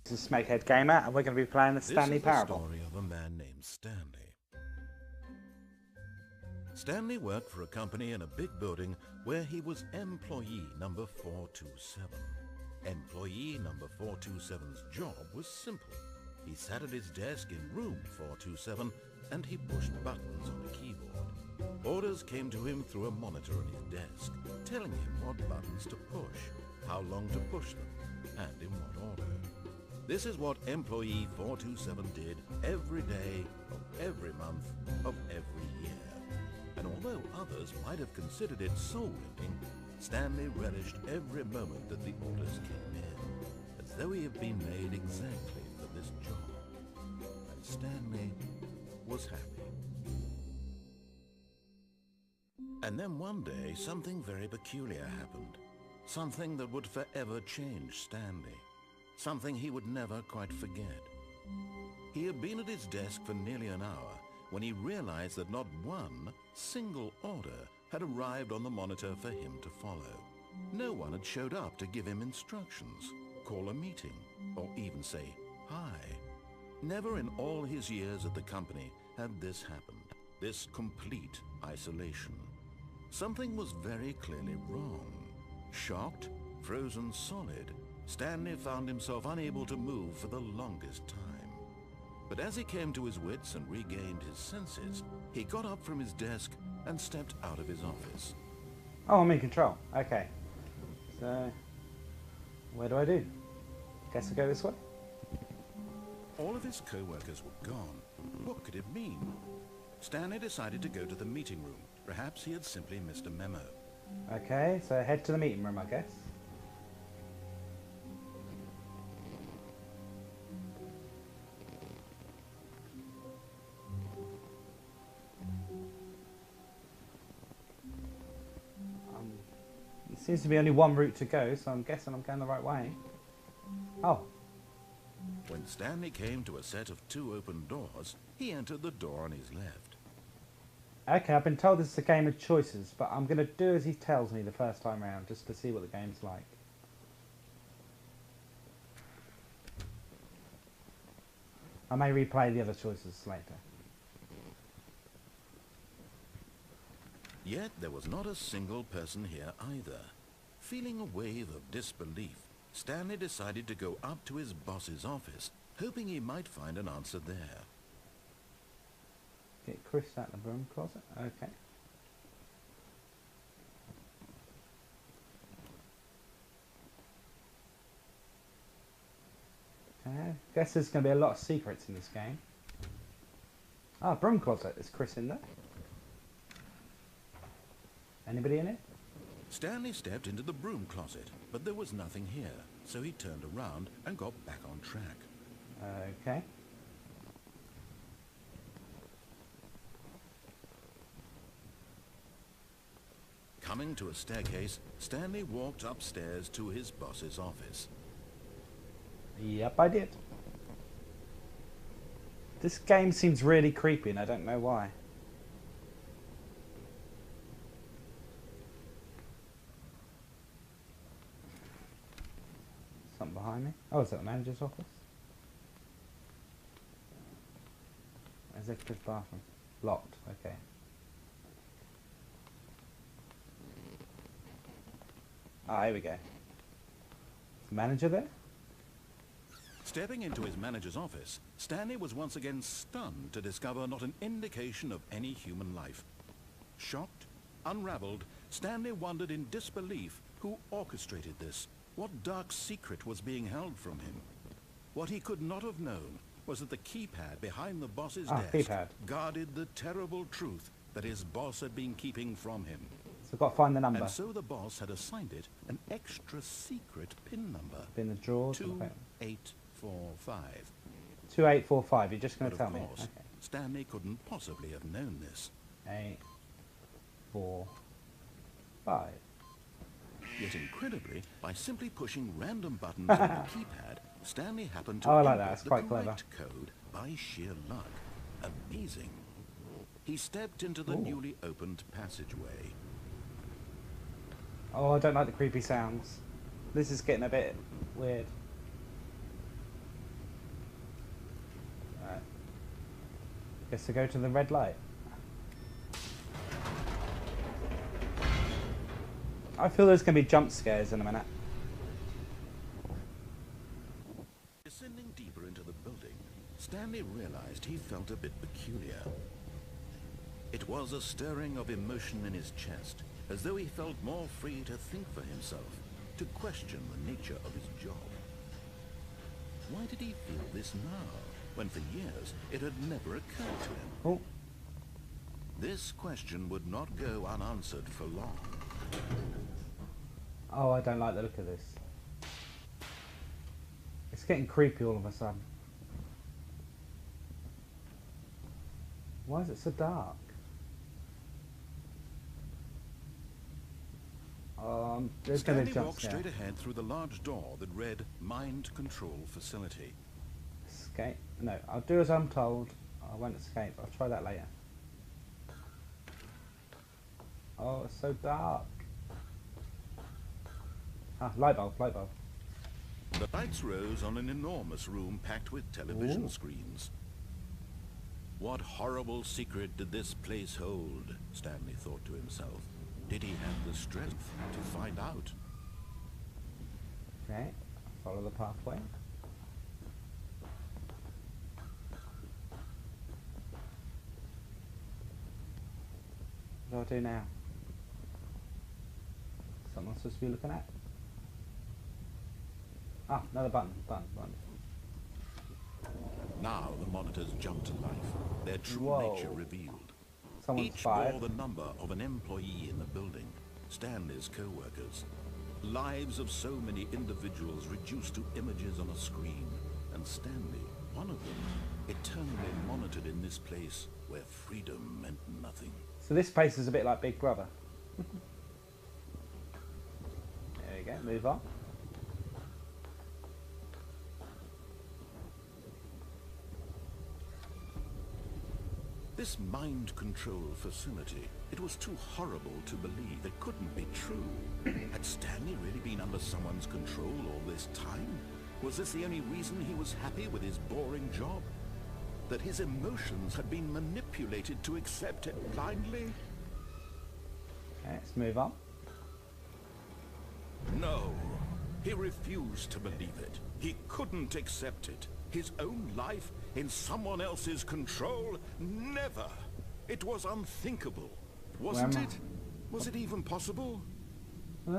This is Smeghead Gamer, and we're going to be playing the Stanley Parable. This is the story of a man named Stanley. Stanley worked for a company in a big building where he was employee number 427. Employee number 427's job was simple. He sat at his desk in room 427 and he pushed buttons on a keyboard. Orders came to him through a monitor on his desk, telling him what buttons to push, how long to push them, and in what order. This is what employee 427 did every day of every month of every year. And although others might have considered it soul-rending, Stanley relished every moment that the orders came in, as though he had been made exactly for this job. And Stanley was happy. And then one day, something very peculiar happened. Something that would forever change Stanley. Something he would never quite forget. He had been at his desk for nearly an hour when he realized that not one single order had arrived on the monitor for him to follow. No one had showed up to give him instructions, call a meeting, or even say hi. Never in all his years at the company had this happened, this complete isolation. Something was very clearly wrong. Shocked, frozen solid, Stanley found himself unable to move for the longest time. But as he came to his wits and regained his senses, he got up from his desk and stepped out of his office. Oh, I'm in control. Okay. So, where do I do? Guess I go this way? All of his co-workers were gone. What could it mean? Stanley decided to go to the meeting room. Perhaps he had simply missed a memo. Okay, so head to the meeting room, I guess. It seems to be only one route to go, so I'm guessing I'm going the right way. Oh. When Stanley came to a set of two open doors, he entered the door on his left. Okay, I've been told this is a game of choices, but I'm going to do as he tells me the first time round, just to see what the game's like. I may replay the other choices later. Yet there was not a single person here either. Feeling a wave of disbelief, Stanley decided to go up to his boss's office, hoping he might find an answer there. Get Chris out the broom closet. Okay. Okay. Guess there's going to be a lot of secrets in this game. Ah, broom closet. Is Chris in there? Anybody in it? Stanley stepped into the broom closet, but there was nothing here, so he turned around and got back on track. Okay. Coming to a staircase, Stanley walked upstairs to his boss's office. Yep, I did. This game seems really creepy and I don't know why. Something behind me. Oh, is that the manager's office? Executive bathroom. Locked, okay. Ah, here we go. Is the manager there? Stepping into his manager's office, Stanley was once again stunned to discover not an indication of any human life. Shocked, unraveled, Stanley wondered in disbelief who orchestrated this. What dark secret was being held from him? What he could not have known was that the keypad behind the boss's desk guarded the terrible truth that his boss had been keeping from him. So I've got to find the number. And so the boss had assigned it an extra secret PIN number. In the drawers. 2845. 2845. You're just going to tell me. Okay. Stanley couldn't possibly have known this. 8, 4, 5. Yet incredibly, by simply pushing random buttons on the keypad, Stanley happened to input the quite correct code by sheer luck. Amazing. He stepped into the newly opened passageway. Oh, I don't like the creepy sounds. This is getting a bit weird. Guess to go to the red light. I feel there's going to be jump scares in a minute. Descending deeper into the building, Stanley realized he felt a bit peculiar. It was a stirring of emotion in his chest, as though he felt more free to think for himself, to question the nature of his job. Why did he feel this now, when for years it had never occurred to him? Oh. This question would not go unanswered for long. Oh, I don't like the look of this. It's getting creepy all of a sudden. Why is it so dark? There's going to be Stanley a jump walked scare. straight ahead through the large door that read Mind Control Facility. Escape? No, I'll do as I'm told. I won't escape. I'll try that later. Oh, it's so dark. Ah, light bulb, light bulb. The lights rose on an enormous room packed with television Ooh. screens. What horrible secret did this place hold? Stanley thought to himself. Did he have the strength to find out? Okay, follow the pathway. What do I do now? Something I'm supposed to be looking at? Ah, another button. Now the monitors jumped to life, their true Whoa. nature revealed. Someone's Each fired. bore the number of an employee in the building, Stanley's co-workers. Lives of so many individuals reduced to images on a screen, and Stanley, one of them, eternally monitored in this place where freedom meant nothing. So this place is a bit like Big Brother. There we go, move on. This mind control facility, it was too horrible to believe. It couldn't be true. Had Stanley really been under someone's control all this time? Was this the only reason he was happy with his boring job? That his emotions had been manipulated to accept it blindly? Okay, let's move on. No. He refused to believe it. He couldn't accept it. His own life in someone else's control? Never. It was unthinkable. Wasn't it? Was it even possible?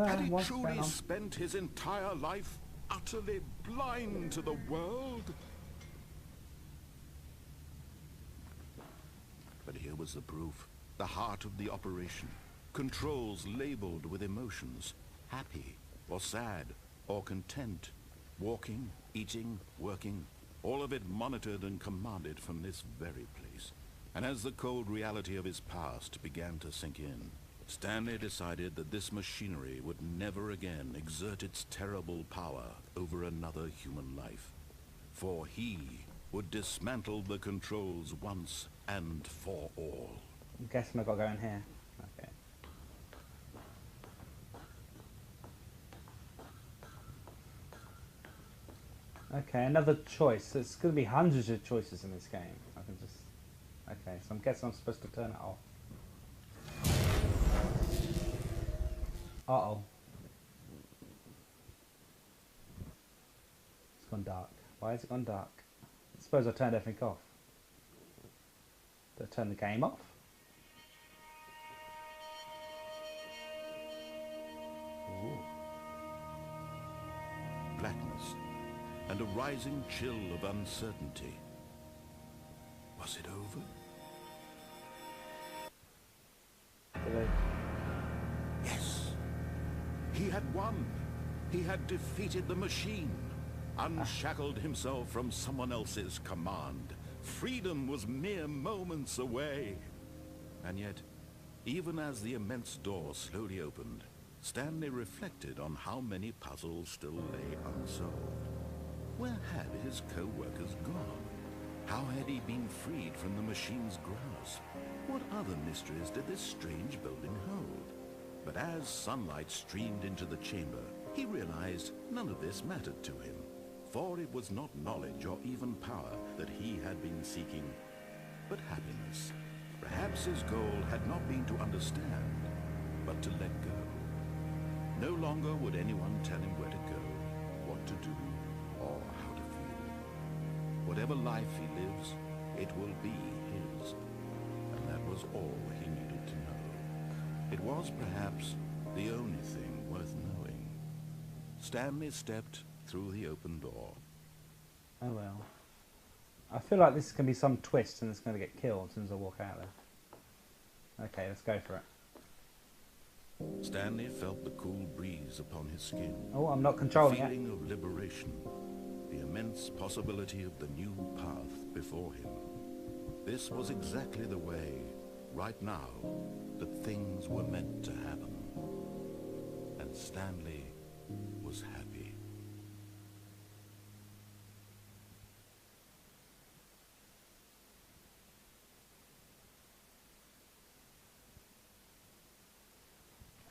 Had he truly spent his entire life utterly blind to the world? But here was the proof. The heart of the operation. Controls labeled with emotions. Happy, or sad, or content. Walking, eating, working. All of it monitored and commanded from this very place. And as the cold reality of his past began to sink in, Stanley decided that this machinery would never again exert its terrible power over another human life. For he would dismantle the controls once and for all. I'm guessing I've got to go in here. Okay. Okay, another choice. There's going to be hundreds of choices in this game. I can just... Okay, so I'm guessing I'm supposed to turn it off. Uh-oh. It's gone dark. Why has it gone dark? I suppose I turned everything off. Did I turn the game off? Ooh. Blackness and a rising chill of uncertainty. Was it over? Yes. He had won. He had defeated the machine. Unshackled himself from someone else's command. Freedom was mere moments away. And yet, even as the immense door slowly opened, Stanley reflected on how many puzzles still lay unsolved. Where had his co-workers gone? How had he been freed from the machine's grasp? What other mysteries did this strange building hold? But as sunlight streamed into the chamber, he realized none of this mattered to him. For it was not knowledge or even power that he had been seeking. but happiness. Perhaps his goal had not been to understand, but to let go. No longer would anyone tell him where to go, what to do, or how to feel. Whatever life he lives, it will be his. And that was all he needed to know. It was perhaps the only thing worth knowing. Stanley stepped through the open door. Oh well. I feel like this is going to be some twist and it's going to get killed as soon as I walk out there. Okay, let's go for it. Stanley felt the cool breeze upon his skin. Oh, I'm not controlling it. The feeling of liberation. The immense possibility of the new path before him. This was exactly the way, right now, that things were meant to happen. And Stanley was happy.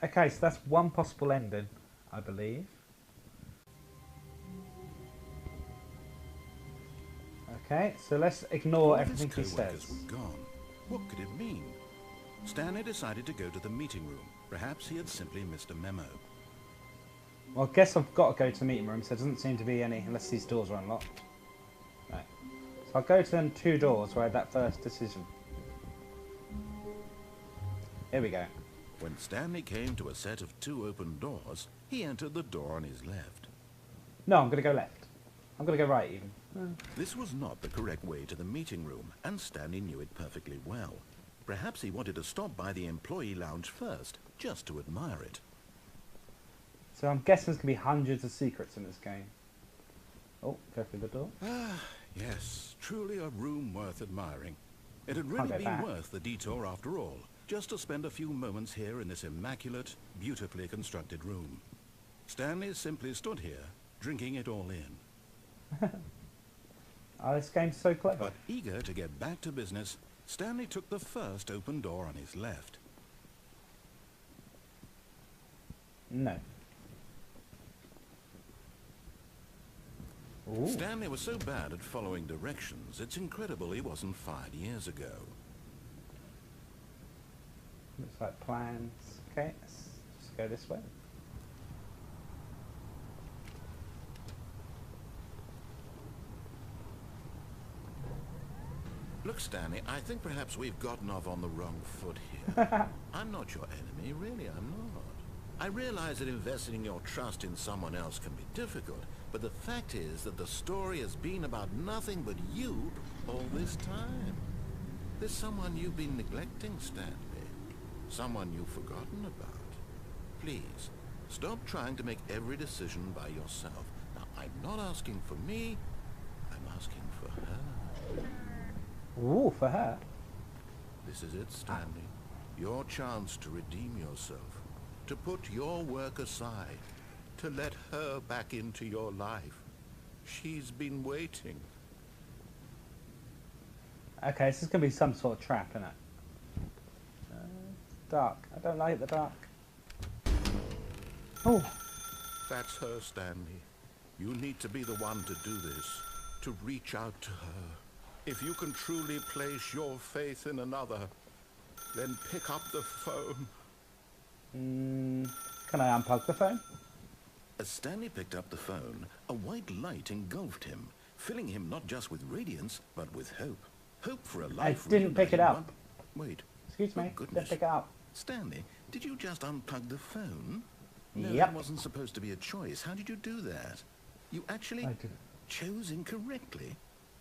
Okay, so that's one possible ending, I believe. Okay, so let's ignore everything he says. Were gone. What could it mean? Stanley decided to go to the meeting room. Perhaps he had simply missed a memo. Well, I guess I've got to go to the meeting room, so there doesn't seem to be any, unless these doors are unlocked. Right. So I'll go to them two doors where I had that first decision. Here we go. When Stanley came to a set of two open doors, he entered the door on his left. No, I'm going to go left. I'm going to go right, even. This was not the correct way to the meeting room, and Stanley knew it perfectly well. Perhaps he wanted to stop by the employee lounge first, just to admire it. So I'm guessing there's going to be hundreds of secrets in this game. Oh, go through the door. Ah, yes, truly a room worth admiring. It had really been worth the detour after all, just to spend a few moments here in this immaculate, beautifully constructed room. Stanley simply stood here, drinking it all in. Oh, this game's so clever. But eager to get back to business, Stanley took the first open door on his left. No. Ooh. Stanley was so bad at following directions, it's incredible he wasn't fired years ago. Looks like plans. Okay, let's just go this way. Look, Stanley, I think perhaps we've gotten off on the wrong foot here. I'm not your enemy, really, I'm not. I realize that investing your trust in someone else can be difficult, but the fact is that the story has been about nothing but you all this time. There's someone you've been neglecting, Stanley. Someone you've forgotten about. Please, stop trying to make every decision by yourself. Now, I'm not asking for me, I'm asking for her. Ooh, for her. This is it, Stanley. Your chance to redeem yourself. To put your work aside. To let her back into your life. She's been waiting. Okay, this is going to be some sort of trap, isn't it? Dark. I don't like the dark. Oh. That's her, Stanley. You need to be the one to do this. To reach out to her. If you can truly place your faith in another, then pick up the phone. Can I unplug the phone? As Stanley picked up the phone, a white light engulfed him, filling him not just with radiance, but with hope. Hope for a life. I didn't pick it up. Wait. Excuse me. Goodness. Didn't pick it up. Stanley, did you just unplug the phone? No, Yep. that wasn't supposed to be a choice. How did you do that? You actually chose incorrectly.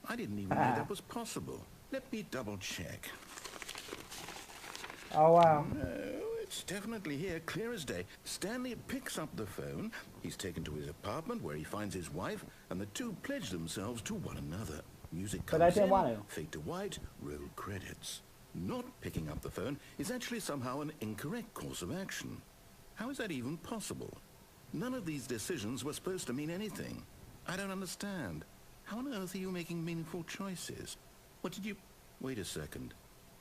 I didn't even know that was possible. Let me double check. Oh, wow. No, it's definitely here, clear as day. Stanley picks up the phone. He's taken to his apartment where he finds his wife, and the two pledge themselves to one another. Music comes But I didn't in, want to. fade to white, roll credits. Not picking up the phone is actually somehow an incorrect course of action. How is that even possible? None of these decisions were supposed to mean anything. I don't understand. How on earth are you making meaningful choices? What did you... Wait a second.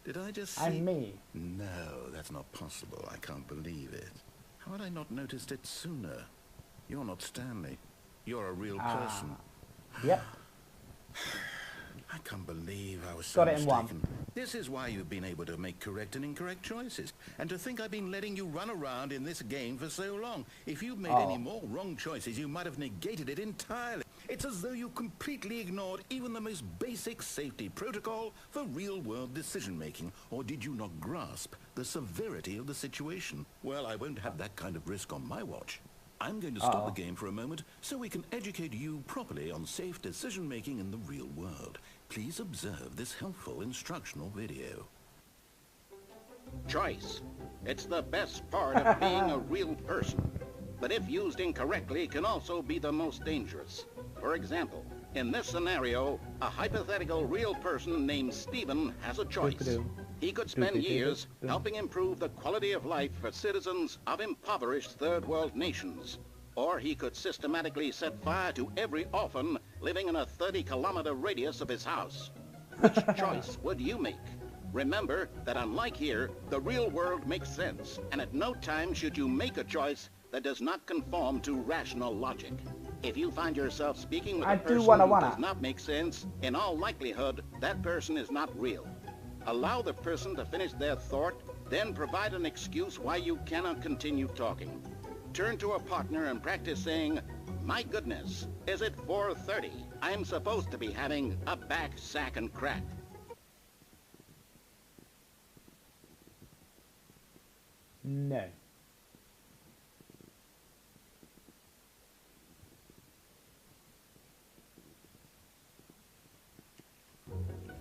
Did I just see... And me. No, that's not possible. I can't believe it. How had I not noticed it sooner? You're not Stanley. You're a real person. Yep. I can't believe I was so Got it in mistaken. one. This is why you've been able to make correct and incorrect choices. And to think I've been letting you run around in this game for so long. If you'd made any more wrong choices, you might have negated it entirely. It's as though you completely ignored even the most basic safety protocol for real-world decision-making. Or did you not grasp the severity of the situation? Well, I won't have that kind of risk on my watch. I'm going to stop the game for a moment so we can educate you properly on safe decision-making in the real world. Please observe this helpful instructional video. Choice. It's the best part of being a real person. But if used incorrectly, can also be the most dangerous. For example, in this scenario, a hypothetical real person named Stephen has a choice. He could spend years helping improve the quality of life for citizens of impoverished third world nations. Or he could systematically set fire to every orphan living in a 30-kilometer radius of his house. Which choice would you make? Remember that unlike here, the real world makes sense, and at no time should you make a choice that does not conform to rational logic. If you find yourself speaking with a person who does not make sense, in all likelihood, that person is not real. Allow the person to finish their thought, then provide an excuse why you cannot continue talking. Turn to a partner and practice saying, "My goodness, is it 4:30? I'm supposed to be having a back, sack, and crack." No.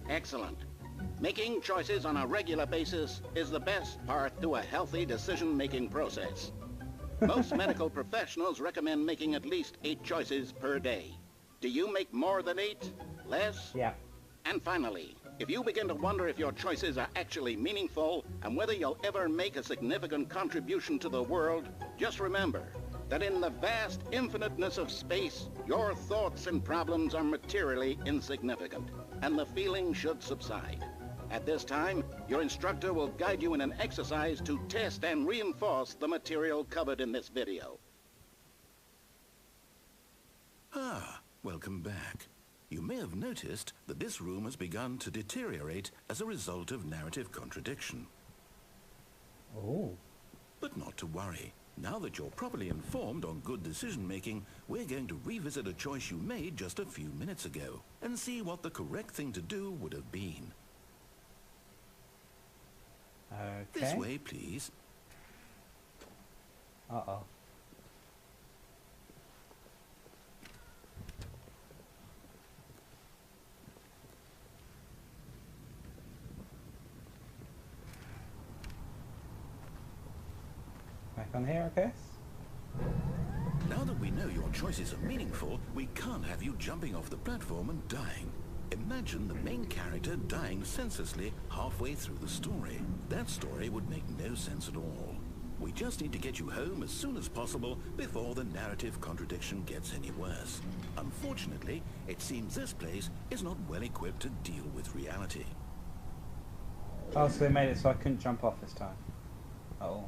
Excellent. Making choices on a regular basis is the best part to a healthy decision-making process. Most medical professionals recommend making at least 8 choices per day. Do you make more than 8? Less? Yeah. And finally, if you begin to wonder if your choices are actually meaningful and whether you'll ever make a significant contribution to the world, just remember that in the vast infiniteness of space, your thoughts and problems are materially insignificant, and the feeling should subside. At this time, your instructor will guide you in an exercise to test and reinforce the material covered in this video. Welcome back. You may have noticed that this room has begun to deteriorate as a result of narrative contradiction. Oh. But not to worry. Now that you're properly informed on good decision-making, we're going to revisit a choice you made just a few minutes ago and see what the correct thing to do would have been. Okay. This way, please. Uh-oh. Back on here, I guess? Now that we know your choices are meaningful, we can't have you jumping off the platform and dying. Imagine the main character dying senselessly halfway through the story. That story would make no sense at all. We just need to get you home as soon as possible before the narrative contradiction gets any worse. Unfortunately, it seems this place is not well equipped to deal with reality. Oh, so they made it so I couldn't jump off this time. Oh.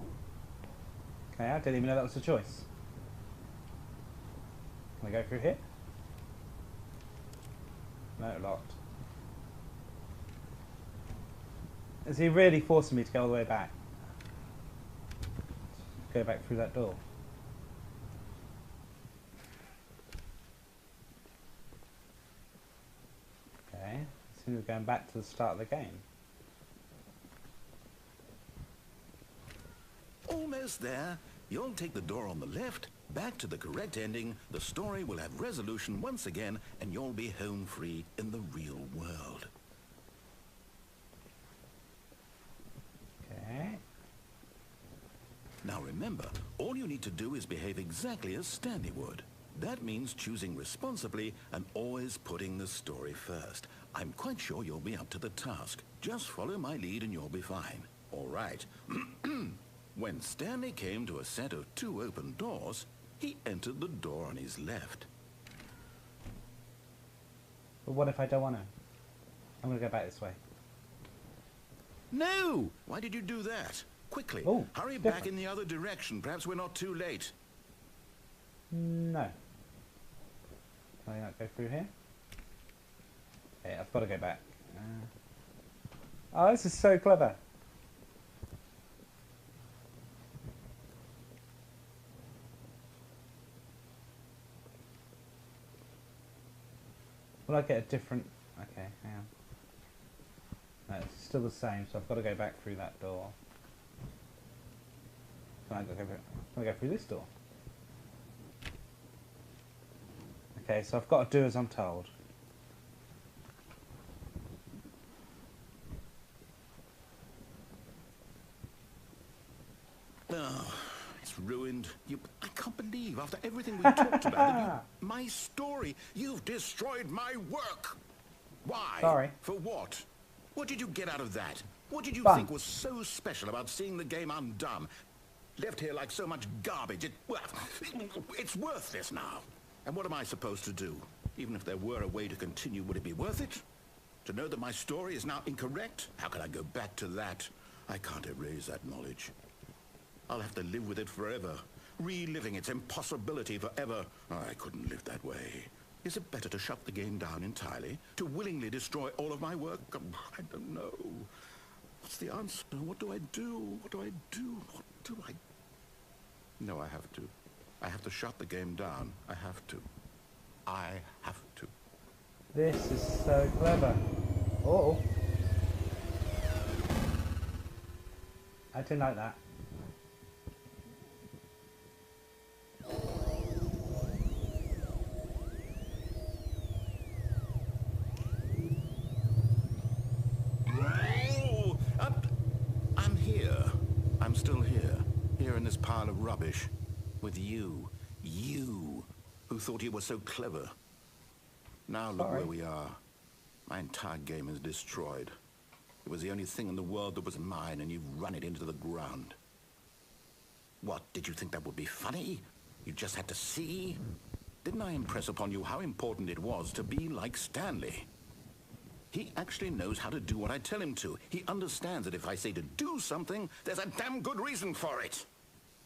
Okay, I didn't even know that was a choice. Can I go through here? No, locked. Is he really forcing me to go all the way back? Go back through that door. Okay, seems we're going back to the start of the game. Almost there. You'll take the door on the left, back to the correct ending, the story will have resolution once again, and you'll be home free in the real world. Okay. Now remember, all you need to do is behave exactly as Stanley would. That means choosing responsibly and always putting the story first. I'm quite sure you'll be up to the task. Just follow my lead and you'll be fine. All right. When Stanley came to a set of 2 open doors, he entered the door on his left. But what if I don't want to? I'm going to go back this way. No! Why did you do that? Quickly, Oh, hurry it's back different. in the other direction. Perhaps we're not too late. No. Can I not go through here? Okay, I've got to go back. Oh, this is so clever. Will I get a different... Okay, hang on. No, it's still the same, so I've got to go back through that door. Can I go through this door? Okay, so I've got to do as I'm told. Oh, it's ruined. I can't believe, after everything we talked about, that my story, you've destroyed my work. Why? Sorry. For what? What did you get out of that? What did you Fun. think was so special about seeing the game undone? Left here like so much garbage. It's worthless now. And what am I supposed to do? Even if there were a way to continue, would it be worth it? To know that my story is now incorrect? How can I go back to that? I can't erase that knowledge. I'll have to live with it forever, reliving its impossibility forever. I couldn't live that way. Is it better to shut the game down entirely? To willingly destroy all of my work? I don't know. What's the answer? What do I do? What do I do? What do I... No, I have to. I have to shut the game down. I have to. I have to. This is so clever. Oh. I didn't like that. I'm here. I'm still here. Here in this pile of rubbish. With you. You. Who thought you were so clever. Now look where we are. My entire game is destroyed. It was the only thing in the world that was mine, and you've run it into the ground. What, did you think that would be funny? You just had to see? Didn't I impress upon you how important it was to be like Stanley? He actually knows how to do what I tell him to. He understands that if I say to do something, there's a damn good reason for it.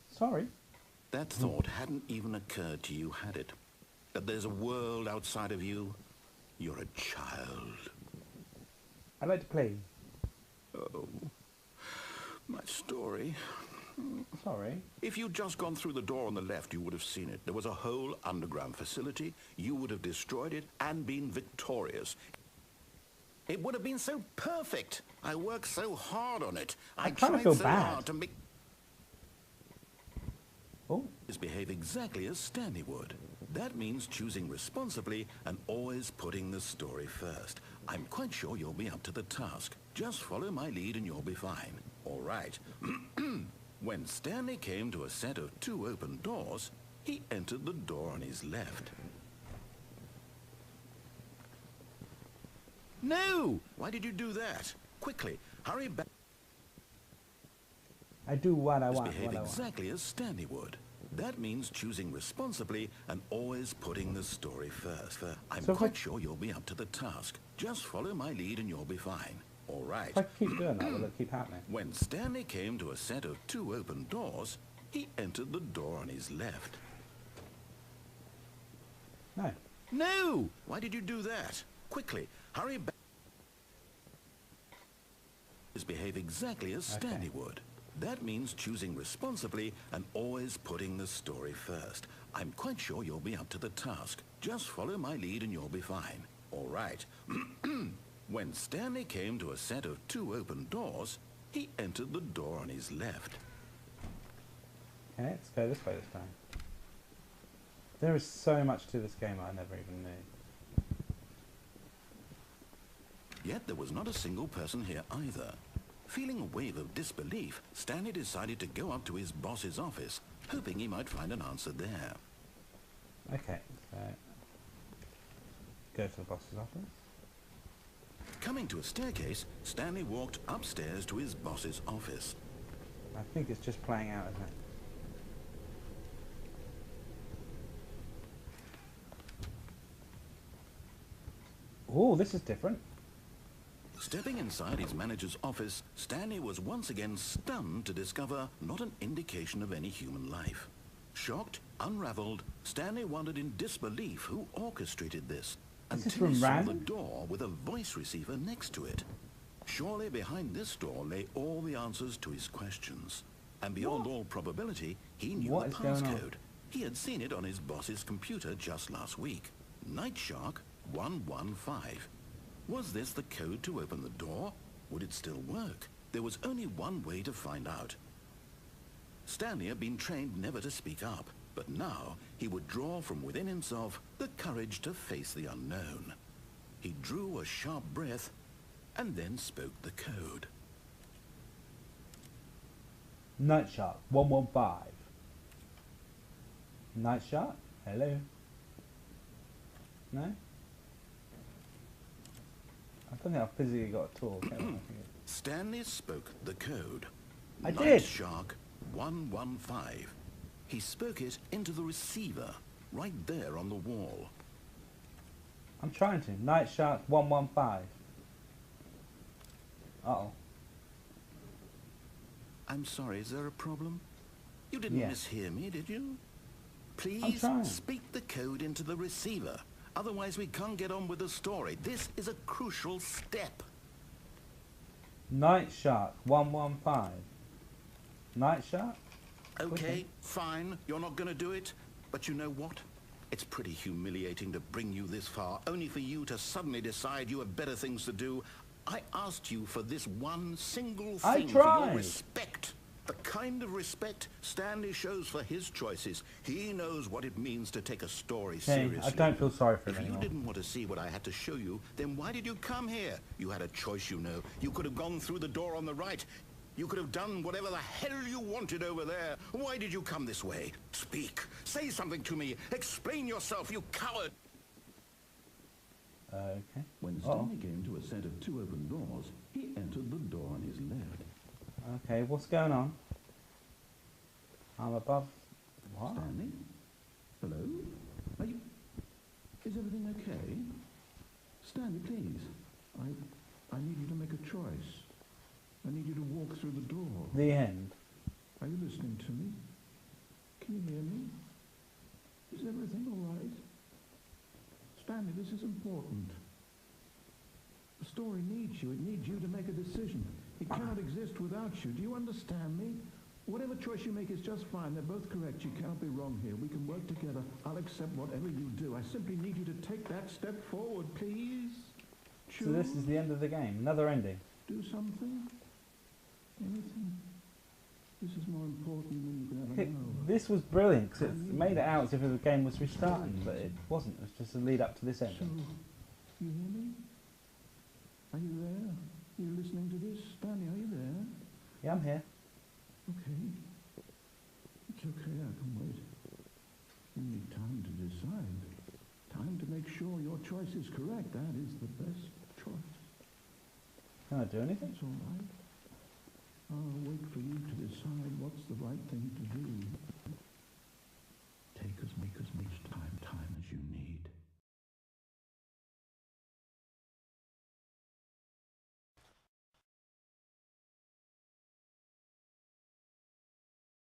Sorry. That thought hadn't even occurred to you, had it? That there's a world outside of you? You're a child. I'd like to play. Oh, my story. Sorry. If you'd just gone through the door on the left, you would have seen it. There was a whole underground facility. You would have destroyed it and been victorious. It would have been so perfect. I worked so hard on it. I kind of feel so bad. hard to make... Oh. Behave exactly as Stanley would. That means choosing responsibly and always putting the story first. I'm quite sure you'll be up to the task. Just follow my lead and you'll be fine. All right. When Stanley came to a set of 2 open doors, he entered the door on his left. No! Why did you do that? Quickly, hurry back. I do what I want. Behave exactly as Stanley would. That means choosing responsibly and always putting the story first. I'm quite sure you'll be up to the task. Just follow my lead and you'll be fine. All right. If I keep doing that, will it keep happening? When Stanley came to a set of 2 open doors, he entered the door on his left. No. No! Why did you do that? Quickly, hurry back. Behave exactly as Stanley would. That means choosing responsibly and always putting the story first. I'm quite sure you'll be up to the task. Just follow my lead and you'll be fine. All right. When Stanley came to a set of 2 open doors, he entered the door on his left. Okay, let's go this way this time. There is so much to this game I never even knew. Yet there was not a single person here either. Feeling a wave of disbelief, Stanley decided to go up to his boss's office, hoping he might find an answer there. Okay, so go to the boss's office. Coming to a staircase, Stanley walked upstairs to his boss's office. I think it's just playing out, isn't it? Oh, this is different. Stepping inside his manager's office, Stanley was once again stunned to discover not an indication of any human life. Shocked, unraveled, Stanley wondered in disbelief who orchestrated this, Is this until he from saw random? the door with a voice receiver next to it. Surely behind this door lay all the answers to his questions. And beyond all probability, he knew What the is going on? passcode. He had seen it on his boss's computer just last week. Night Shark 115. Was this the code to open the door? Would it still work? There was only one way to find out. Stanley had been trained never to speak up, but now he would draw from within himself the courage to face the unknown. He drew a sharp breath and then spoke the code. Night Shark 115. Night Shark? Hello? No? I don't think I've physically got a talk. Stanley spoke the code. I Night did. Shark 115. He spoke it into the receiver, right there on the wall. I'm trying to. Night Shark 115. Uh-oh. I'm sorry, is there a problem? You didn't Yes. mishear me, did you? I'm Please trying. speak the code into the receiver. Otherwise we can't get on with the story. This is a crucial step. Night Shark 115. Night Shark? Okay, fine, you're not going to do it. But you know what? It's pretty humiliating to bring you this far, only for you to suddenly decide you have better things to do. I asked you for this one single I thing, for your tried. respect. The kind of respect Stanley shows for his choices. He knows what it means to take a story Okay, seriously. I don't feel sorry for him If you anymore. didn't want to see what I had to show you, then why did you come here? You had a choice, you know. You could have gone through the door on the right. You could have done whatever the hell you wanted over there. Why did you come this way? Speak. Say something to me. Explain yourself, you coward. Okay. When Stanley came to a set of two open doors, he entered the door on his left. Okay, what's going on? I'm above... What? Stanley? Hello? Are you... Is everything okay? Stanley, please. I need you to make a choice. I need you to walk through the door. The end. Are you listening to me? Can you hear me? Is everything all right? Stanley, this is important. The story needs you. It needs you to make a decision. It cannot exist without you. Do you understand me? Whatever choice you make is just fine. They're both correct. You cannot be wrong here. We can work together. I'll accept whatever you do. I simply need you to take that step forward, please. So this is the end of the game. Another ending. Do something. Anything. This is more important than you can ever know. This was brilliant because it made it out as if the game was restarting, but it wasn't. It was just a lead up to this So, ending. you hear me? Are you there? Are you listening to this? Stanley, are you there? Yeah, I'm here. Okay. It's okay, I can wait. You need time to decide. Time to make sure your choice is correct. That is the best choice. Can I do anything? That's all right. I'll wait for you to decide what's the right thing to do. Take as much time as you need.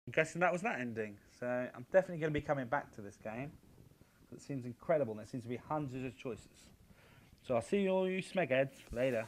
I'm guessing that was that ending. So I'm definitely going to be coming back to this game. It seems incredible and there seems to be hundreds of choices. So I'll see you all you smegheads later.